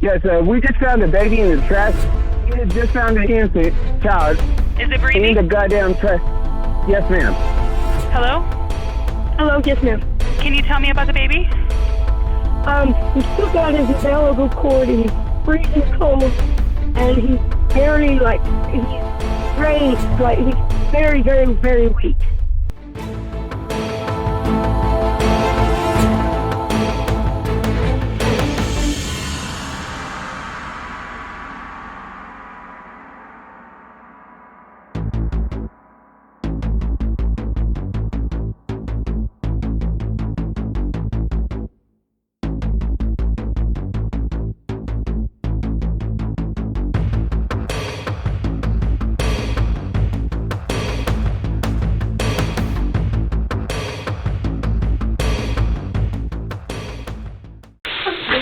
Yes, we just found a baby in the trash. We just found an infant child. Is it breathing? In the goddamn trash. Yes, ma'am. Hello? Hello, yes, ma'am. Can you tell me about the baby? He still got his umbilical cord and he's freezing cold, and he's very, he's raised, he's very, very, very weak.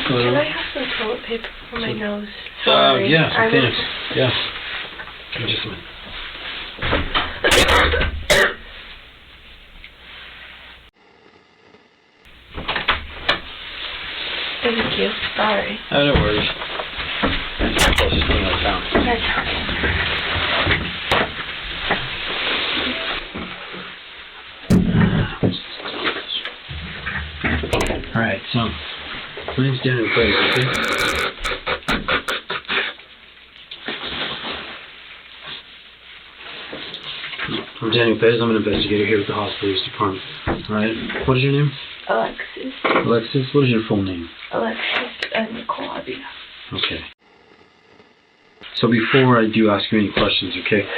Can I have some toilet paper for my nose? Sorry. Yeah, thanks. Yeah. Give me just a minute. Thank you. Sorry. Oh, no worries. That's the closest thing I found. That's fine. Alright, so my name's Daniel Craig, okay? I'm Daniel Pez. I'm an investigator here with the Hospital Police Department. Alright, what is your name? Alexis. Alexis? What is your full name? Alexis and Maqabla. Okay. So before I do ask you any questions, okay,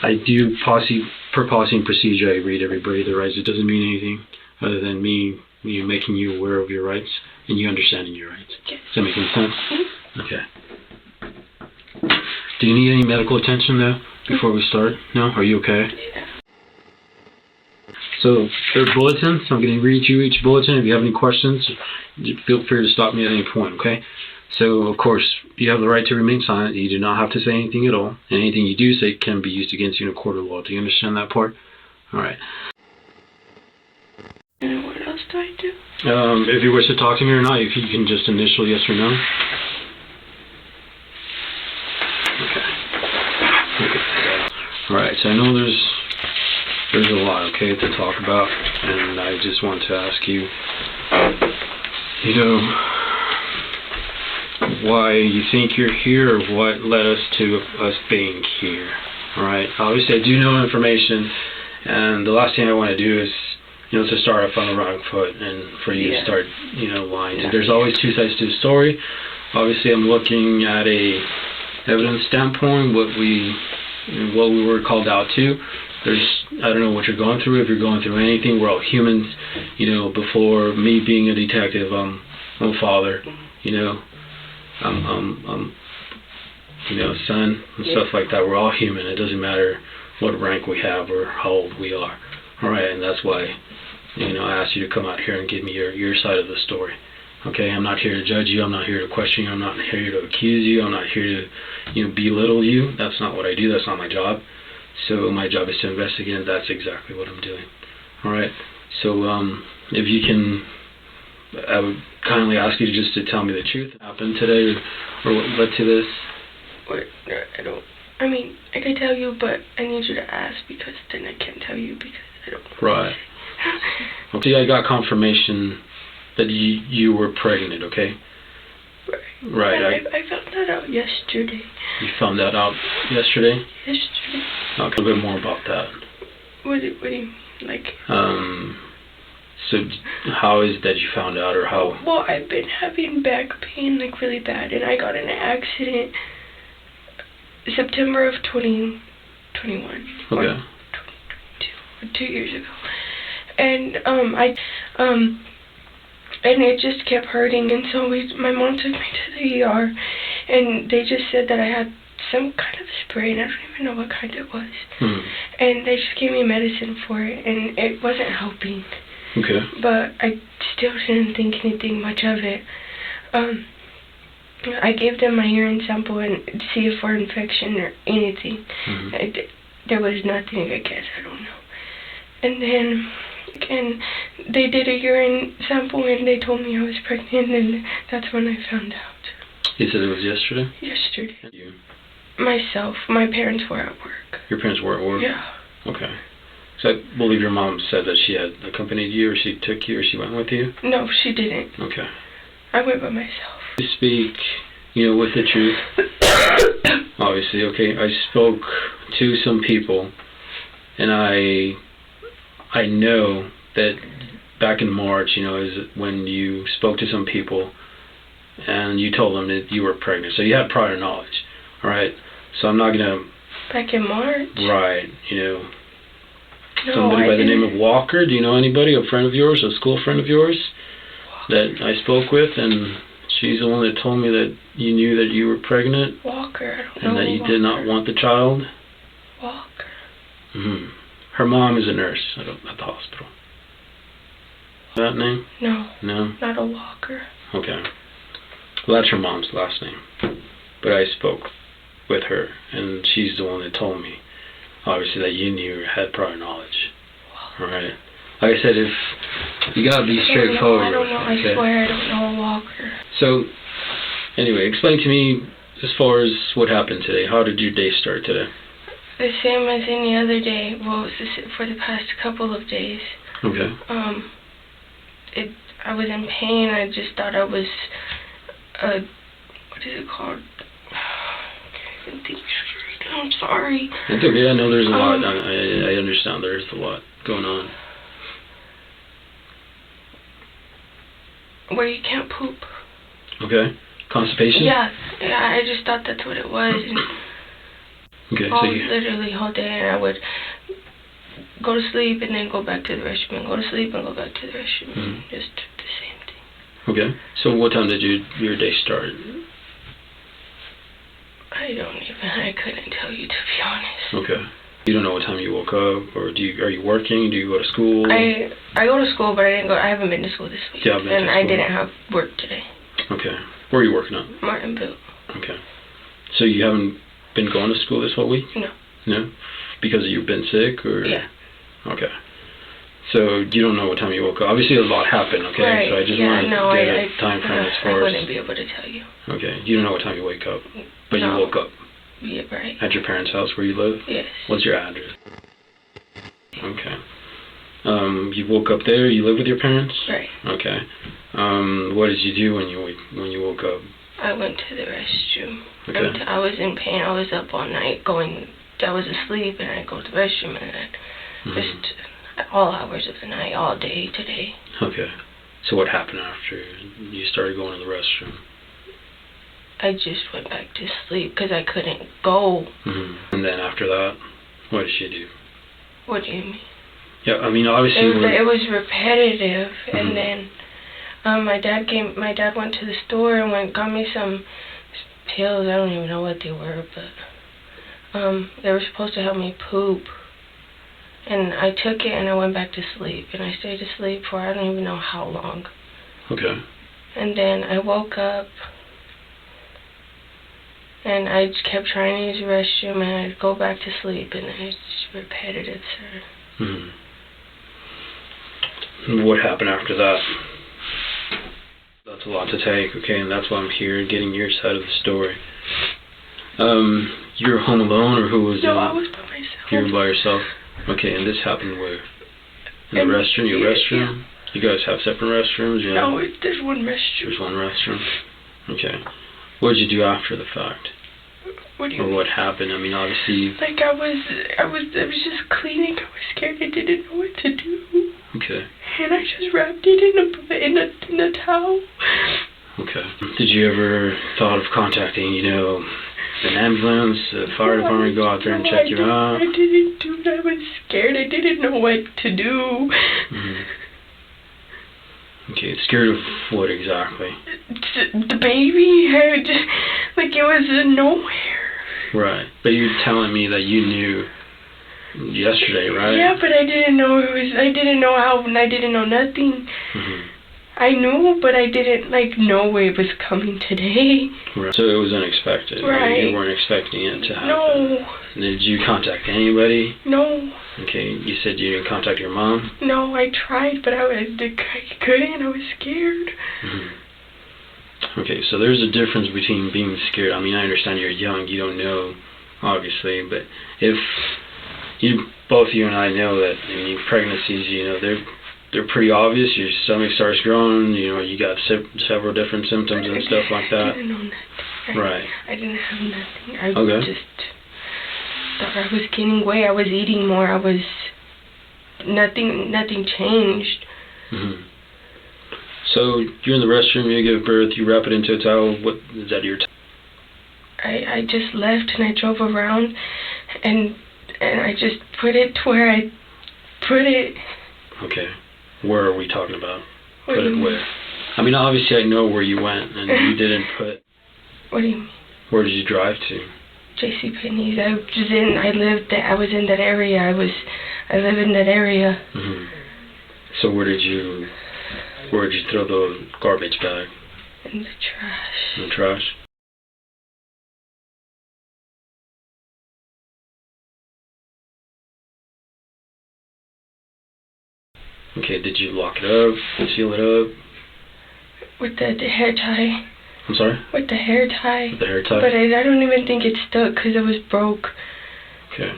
I do per policy and procedure, I read everybody their rights. It doesn't mean anything other than me making you aware of your rights and you understanding your rights. Okay. Does that make any sense? Mm-hmm. Okay. Do you need any medical attention though before we start? No? Are you okay? Yeah. So there are bulletins. I'm going to read you each bulletin. If you have any questions, feel free to stop me at any point, okay? So, of course, you have the right to remain silent. You do not have to say anything at all. And anything you do say can be used against you in a court of law. Do you understand that part? All right. And what else do I do? If you wish to talk to me or not, if you can just initial yes or no. Okay. All right. So I know there's a lot, okay, to talk about, and I just want to ask you, why you think you're here, or what led us to us being here. All right. Obviously, I do know information, and the last thing I want to do is, to start off on the wrong foot, and for you to start, lying. Yeah. There's always two sides to the story. Obviously, I'm looking at a evidence standpoint, what we were called out to. I don't know what you're going through. If you're going through anything, we're all humans. Before me being a detective, I'm a father. Son and stuff like that. We're all human. It doesn't matter what rank we have or how old we are. All right, and that's why, I asked you to come out here and give me your side of the story. Okay, I'm not here to judge you. I'm not here to question you. I'm not here to accuse you. I'm not here to, belittle you. That's not what I do. That's not my job. So my job is to investigate, and that's exactly what I'm doing. All right. So if you can, I would kindly ask you just to tell me the truth. What happened today, or what led to this? What? I don't. I mean, I can tell you, but I need you to ask, because then I can't tell you because I don't know. Right. Okay, I got confirmation that you were pregnant, okay? Right. Right. I found that out yesterday. You found that out yesterday? Yesterday. Talk a little bit more about that. What do you mean? Like? So how is it that you found out, or how? Well, I've been having back pain, really bad, and I got in an accident September of 2021. Okay. 2 years ago. And and it just kept hurting, and so my mom took me to the ER, and they just said that I had some kind of spray, and I don't even know what kind it was. And they just gave me medicine for it, and it wasn't helping. Okay. But I still didn't think anything much of it. I gave them my urine sample and see if for infection or anything. There was nothing, I guess, I don't know. And then they did a urine sample and they told me I was pregnant, and that's when I found out. You said it was yesterday? Yesterday. You? Myself. My parents were at work. Your parents were at work? Yeah. Okay. So I believe your mom said that she had accompanied you, or she took you, or she went with you? No, she didn't. Okay. I went by myself. You speak, with the truth. Obviously, okay. I spoke to some people, and I know that back in March, is when you spoke to some people, and you told them that you were pregnant. So you had prior knowledge, all right? So I'm not gonna. Back in March. Right, No, somebody by the name of Walker. Do you know anybody, a friend of yours, a school friend of yours, that I spoke with, and she's the one that told me that you knew that you were pregnant. Walker, I don't know. And that you did not want the child. Walker. Mm-hmm. Her mom is a nurse at the hospital. That name? No. No? Not a Walker. Okay. Well, that's her mom's last name. But I spoke with her, and she's the one that told me, obviously, that you knew or had prior knowledge. All right. Like I said, if you gotta be straightforward. I don't know. Okay? I swear I don't know a Walker. So, anyway, explain to me as far as what happened today. How did your day start today? The same as any other day. Well, it was for the past couple of days. Okay. I was in pain. I just thought I was, what is it called? I can't even think straight. I'm sorry. It's okay. I know there's a lot. I understand there's a lot going on. Where you can't poop. Okay. Constipation? Yeah. I just thought that's what it was. And okay, literally whole day, and I would go to sleep and then go back to the restroom, and go to sleep and go back to the restroom. Mm-hmm. Just the same thing. Okay. So what time did your day start? I couldn't tell you, to be honest. Okay. You don't know what time you woke up, or are you working? Do you go to school? I go to school, but I haven't been to school this week. Yeah, and I didn't have work today. Okay. Where are you working at? Martinville. Okay. So you haven't been going to school this whole week? No. No? Because you've been sick, or? Yeah. Okay. So you don't know what time you woke up. Obviously a lot happened, okay? Right. So I just wanted to get a time frame as far as... I wouldn't be able to tell you. Okay. You don't know what time you wake up, but No. you woke up. Yeah, right. At your parents' house where you live? Yes. What's your address? Okay. You woke up there. You live with your parents? Right. Okay. What did you do when you woke up? I went to the restroom. Okay. I was in pain. I was up all night I was asleep, and I go to the restroom, and just all hours of the night, all day today. Okay. So what happened after you started going to the restroom? I just went back to sleep because I couldn't go. Mm-hmm. And then after that, what did you do? What do you mean? Yeah, I mean, obviously... It was repetitive, and then my dad went to the store and got me some pills. I don't even know what they were, but they were supposed to help me poop. And I took it, and I went back to sleep, and I stayed asleep for I don't even know how long. Okay. And then I woke up, and I just kept trying to use the restroom, and I'd go back to sleep, and it's just repetitive, sir. Mm-hmm. What happened after that? That's a lot to take, okay, and that's why I'm here, getting your side of the story. You were home alone, or who was No, I was by myself. You were by yourself? Okay, and this happened where? In the restroom? Your restroom? Yeah. You guys have separate restrooms? Yeah. No, there's one restroom. There's one restroom? Okay. What did you do after the fact? What do you Or mean? what happened? I mean, obviously... Like, I was just cleaning. I was scared. I didn't know what to do. Okay. And I just wrapped it in a towel. Okay. Did you ever thought of contacting, an ambulance, the fire department, go out there and check you out? I didn't do it. I was scared. I didn't know what to do. Mm-hmm. Okay, scared of what exactly? The baby. It was nowhere. Right. But you're telling me that you knew yesterday, right? Yeah, but I didn't know I didn't know how, and I didn't know nothing. Mm-hmm. I knew, but I didn't know it was coming today. Right. So it was unexpected. Right. You weren't expecting it to happen. No. Did you contact anybody? No. Okay. You said you didn't contact your mom? No, I tried, but I couldn't. I was scared. Mm-hmm. Okay, so there's a difference between being scared. I mean, I understand you're young. You don't know, obviously, but if both you and I know that pregnancies, they're pretty obvious. Your stomach starts growing, you got several different symptoms and stuff like that. I didn't know nothing. Right. I didn't have nothing. I just thought I was gaining weight. I was eating more. Nothing changed. Mm-hmm. So you're in the restroom, you give birth, you wrap it into a towel. What is that your towel? I just left and I drove around and I just put it to where I put it. Okay. Where are we talking about? What Put do it you where? mean? I mean, obviously I know where you went and you didn't put... What do you mean? Where did you drive to? JCPenney's. I was in that area. I live in that area. Mm-hmm. So where did you throw the garbage bag? In the trash. In the trash? Okay, did you lock it up, seal it up? With the hair tie. I'm sorry? With the hair tie. With the hair tie? But I don't even think it stuck because it was broke. Okay.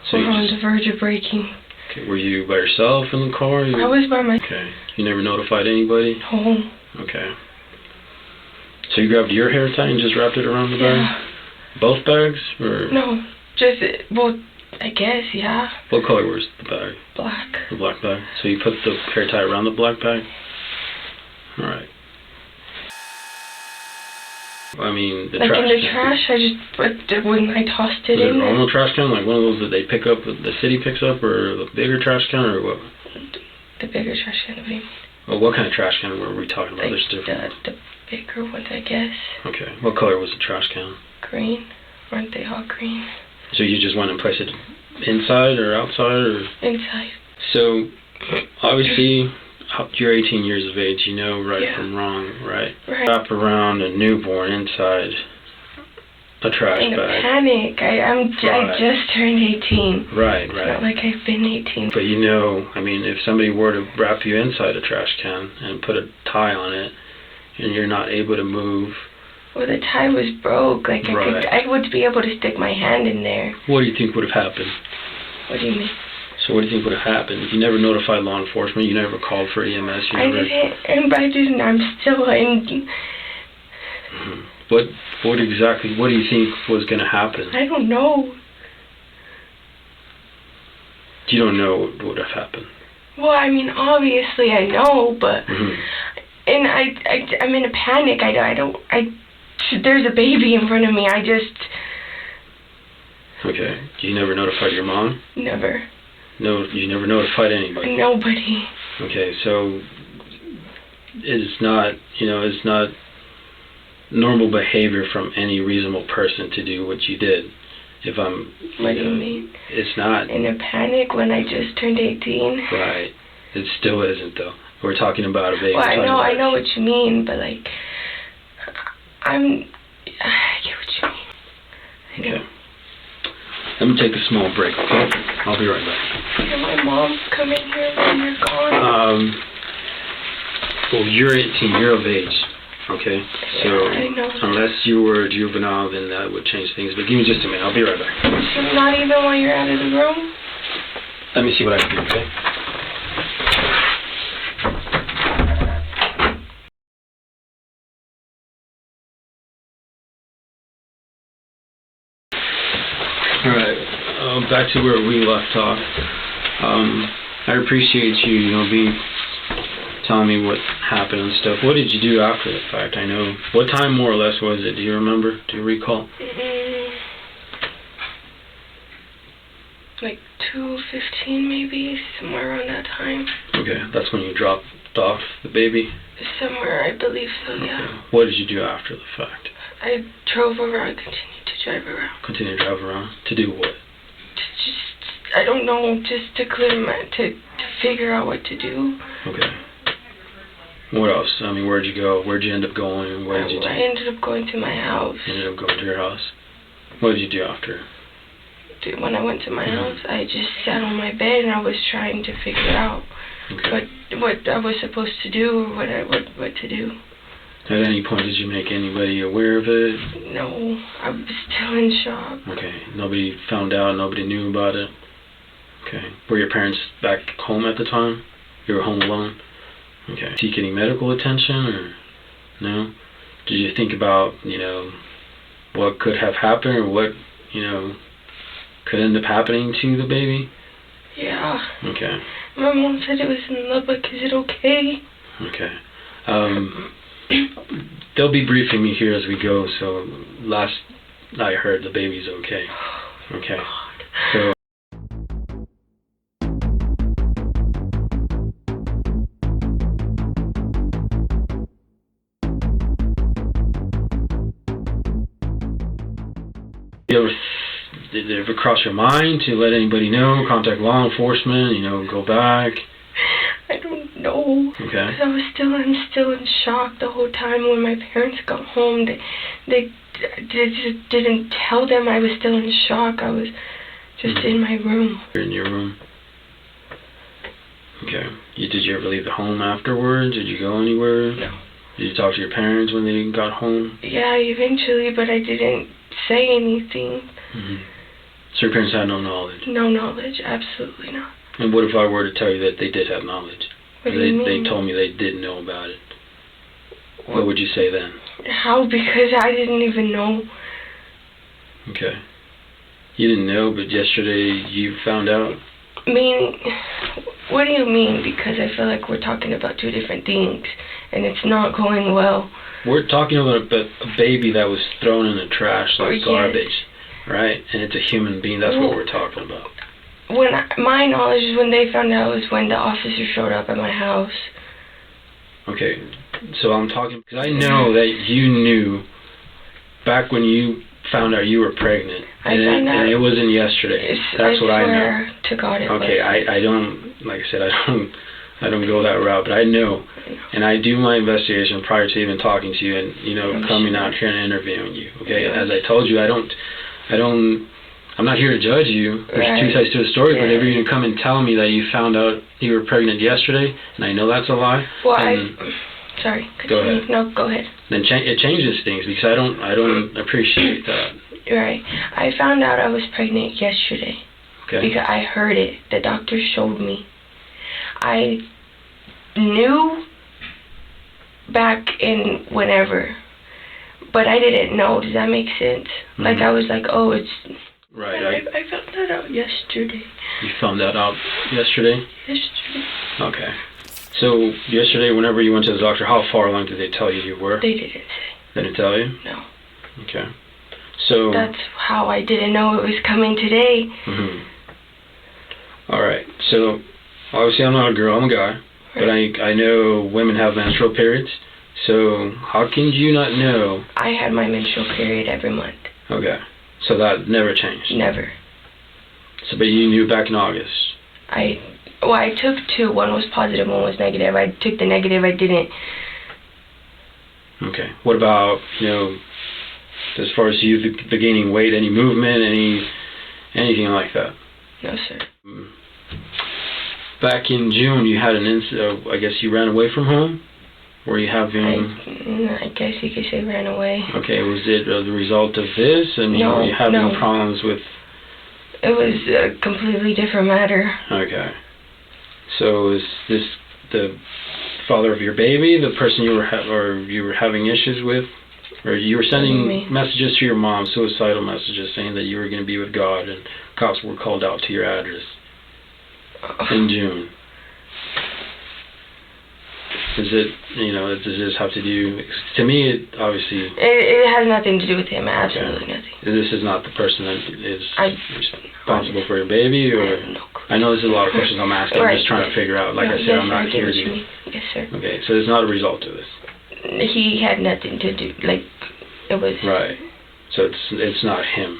So we were on the verge of breaking. Okay, were you by yourself in the car? I was by myself. Okay. You never notified anybody? No. Okay. So you grabbed your hair tie and just wrapped it around the bag? Yeah. Both bags? Or? No. I guess, yeah. What color was the bag? Black. The black bag. So you put the hair tie around the black bag? Alright. I mean, the trash in the can. trash, I just put when I tossed it in. A normal trash can, like one of those that they pick up, the city picks up, or the bigger trash can, or what? The bigger trash can, what do you mean? Well, what kind of trash can were we talking about? There's different. The bigger ones, I guess. Okay. What color was the trash can? Green. Weren't they all green? So you just went and placed it inside or outside, or? Inside. So, obviously, you're 18 years of age. You know right from wrong, right? Right. Wrap around a newborn inside a trash bag. In a panic. I just turned 18. Right. It's not like I've been 18. But if somebody were to wrap you inside a trash can and put a tie on it, and you're not able to move. Well, the tie was broke. Like I would be able to stick my hand in there. What do you think would have happened? What do you mean? So what do you think would have happened? You never notified law enforcement. You never called for EMS. I didn't. I'm still in. Mm-hmm. What do you think was going to happen? I don't know. You don't know what would have happened? Well, I mean, obviously I know, but and I'm in a panic. There's a baby in front of me. Okay. You never notified your mom? Never. No, you never notified anybody? Nobody. Okay, so it's not normal behavior from any reasonable person to do what you did. What do you mean? It's not. In a panic when I just turned 18? Right. It still isn't, though. We're talking about a baby. Well, I know what you mean, but I get what you mean. Okay. Let me take a small break, okay? I'll be right back. Can my mom come in here when you're gone? Well, you're 18, you're of age, okay? So, I know. Unless you were a juvenile, then that would change things. But give me just a minute, I'll be right back. So not even while you're out of the room? Let me see what I can do, okay? Alright, back to where we left off. I appreciate you, telling me what happened and stuff. What did you do after the fact? I know. What time more or less was it? Do you remember? Do you recall? Like 2:15 maybe, somewhere around that time. Okay, that's when you dropped off the baby? Somewhere, I believe so, yeah. Okay. What did you do after the fact? I drove around, continued to drive around. Continue to drive around? To do what? I don't know, just to clear to figure out what to do. Okay. What else? I mean, where'd you go? Where'd you end up going? What did you do? I ended up going to my house. You ended up going to your house. What did you do after? Dude, when I went to my house, I just sat on my bed and I was trying to figure out what I was supposed to do or what to do. At any point, did you make anybody aware of it? No, I was still in shock. Okay. Nobody found out? Nobody knew about it? Okay. Were your parents back home at the time? You were home alone? Okay. Seek any medical attention or no? Did you think about, what could have happened or what, could end up happening to the baby? Yeah. Okay. My mom said it was in the book. Is it okay? Okay. They'll be briefing me here as we go, so last I heard the baby's okay. Okay. So did it ever cross your mind to let anybody know, contact law enforcement, go back? I don't know. Okay. Because I'm still in shock the whole time. When my parents got home, they just didn't tell them I was still in shock. I was just in my room. You're in your room. Okay. Did you ever leave the home afterwards? Did you go anywhere? No. Did you talk to your parents when they got home? Yeah, eventually, but I didn't say anything. So your parents had no knowledge? No knowledge, absolutely not. And what if I were to tell you that they did have knowledge? What do you mean? They told me they didn't know about it. What would you say then? How? Because I didn't even know. Okay. You didn't know, but yesterday you found out? What do you mean? Because I feel like we're talking about two different things, and it's not going well. We're talking about a baby that was thrown in the trash like garbage, right? And it's a human being. That's what we're talking about. My knowledge is when they found out was when the officer showed up at my house. Okay, so I'm talking because I know that you knew back when you found out you were pregnant, and it wasn't yesterday. That's what I know. I swear to God it was. Okay, I don't, like I said, I don't go that route, but I know, and I do my investigation prior to even talking to you, and coming out here and interviewing you. Okay, as I told you, I'm not here to judge you. There's two sides to the story, but if you're going to come and tell me that you found out you were pregnant yesterday, and I know that's a lie. Well, sorry. Go ahead. No, go ahead. Then it changes things because I don't appreciate that. Right. I found out I was pregnant yesterday. Okay. Because I heard it. The doctor showed me. I knew back in whenever, but I didn't know. Does that make sense? Like I was like, oh, it's. Right. I found that out yesterday. You found that out yesterday? Yesterday. Okay. So yesterday, whenever you went to the doctor, how far along did they tell you were? They didn't say. They didn't tell you? No. Okay. So that's how I didn't know it was coming today. All right. So obviously, I'm not a girl. I'm a guy. Right. But I know women have menstrual periods. So how can you not know? I had my menstrual period every month. Okay. So that never changed? Never. So, but you knew back in August? I took two. One was positive, one was negative. I took the negative, I didn't. Okay. What about, as far as you, the gaining weight, any movement, anything like that? No, sir. Back in June, you had an incident, I guess you ran away from home? Were you having... I guess you could say ran away. Okay, was it the result of this? I mean, were you having problems with... It was a completely different matter. Okay. So is this the father of your baby, the person you were having issues with? Or you were sending messages to your mom, suicidal messages, saying that you were going to be with God, and cops were called out to your address in June. Is it, does this have to do, to me, it obviously... It has nothing to do with him, absolutely nothing. This is not the person that is responsible for your baby, or... I know this is a lot of questions I'm asking, I'm just trying to figure out, I said, I'm not here to... Yes, sir. Okay, so it's not a result of this. He had nothing to do, it was... Right, so it's not him.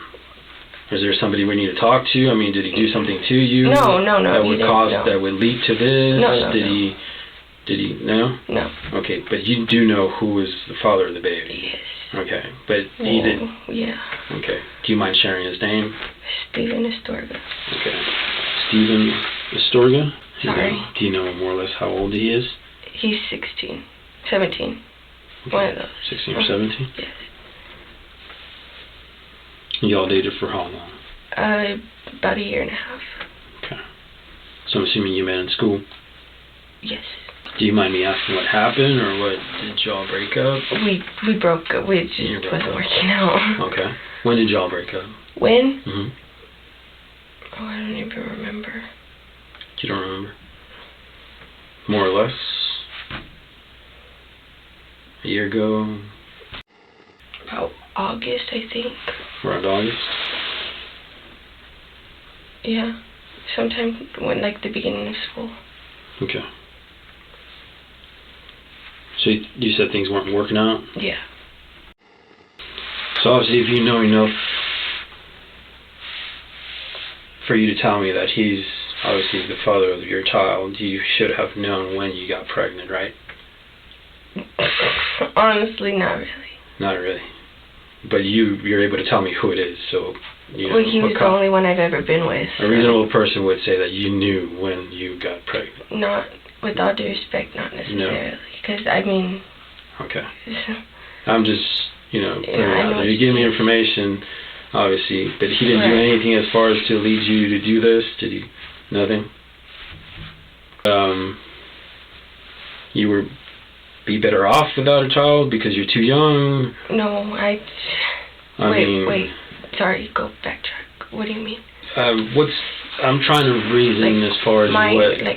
Is there somebody we need to talk to? I mean, did he do something to you? No. That would lead to this? No. Did Did he know? No. Okay, but you do know who is the father of the baby? Yes. Okay, but he did. Yeah. Okay. Do you mind sharing his name? Stephen Astorga. Okay. Stephen Astorga? Sorry. Do you know more or less how old he is? He's 16. 17. Okay. One of those. 16 or 17? Yes. Y'all dated for how long? About a year and a half. Okay. So I'm assuming you met in school? Yes. Do you mind me asking what happened, or what? Did y'all break up? We broke up. We just wasn't working out. Okay. When did y'all break up? When? Mm-hmm. Oh, I don't even remember. You don't remember? More or less? A year ago? About August, I think. Around August? Yeah. Sometime when, like, the beginning of school. Okay. So you said things weren't working out? Yeah. So obviously if you know enough for you to tell me that he's obviously the father of your child, you should have known when you got pregnant, right? Honestly, not really. Not really. But you're able to tell me who it is, so... You know, well, he was the only one I've ever been with. A reasonable person would say that you knew when you got pregnant. Not, with all due respect, not necessarily. Because, I mean... Okay. I'm just, putting it out there. You gave me information, obviously, but he didn't do anything as far as to lead you to do this? Did he? Nothing? You would be better off without a child because you're too young? No, Wait. Sorry, go backtrack. What do you mean? I'm trying to reason as far as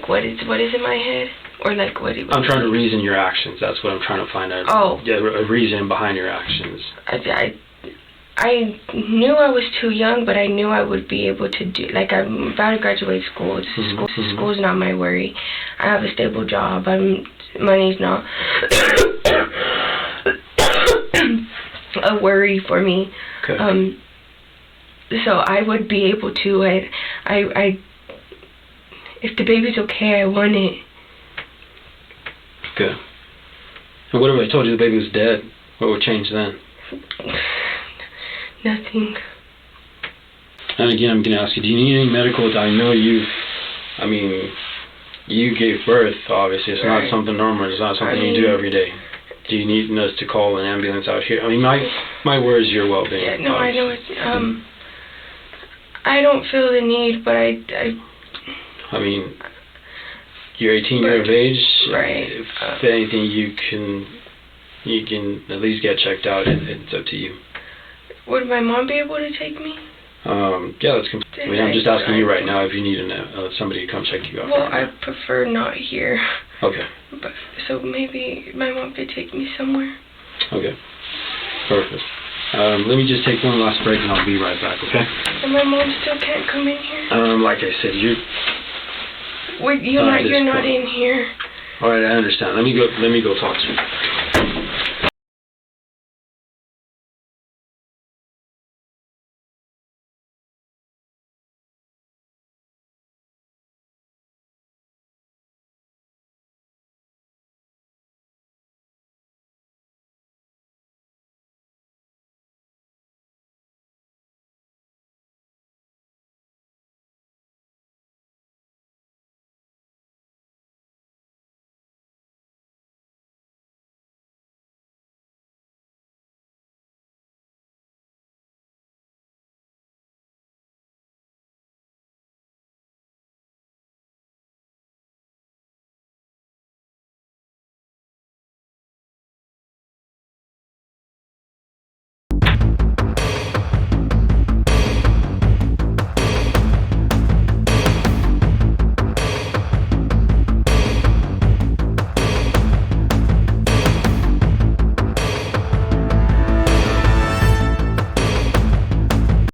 what is in my head? Or like what? I'm trying to reason your actions. That's what I'm trying to find out. Oh. Yeah, a reason behind your actions. I knew I was too young, but I knew I would be able to do. Like, I'm about to graduate school. School's not my worry. I have a stable job. Money's not a worry for me. Okay. So I would be able to. I if the baby's okay, I want it. Okay. And what if I told you the baby was dead? What would change then? Nothing. And again, I'm going to ask you, do you need any medical? I know you gave birth, obviously. It's not something normal. It's not something you do every day. Do you need us to call an ambulance out here? I mean, my word is your well-being. Yeah, no, obviously. I know it's, I don't feel the need, but I mean, you're 18 years of age. Right. If anything, you can at least get checked out. It's up to you. Would my mom be able to take me? Yeah, that's completely. I mean, I'm just asking you right now if you need somebody to come check you out. Well, I prefer not here. Okay. But so maybe my mom could take me somewhere. Okay. Perfect. Let me just take one last break and I'll be right back. Okay. And my mom still can't come in here. Like I said, Wait, you're not in here. All right, I understand. Let me go talk to you.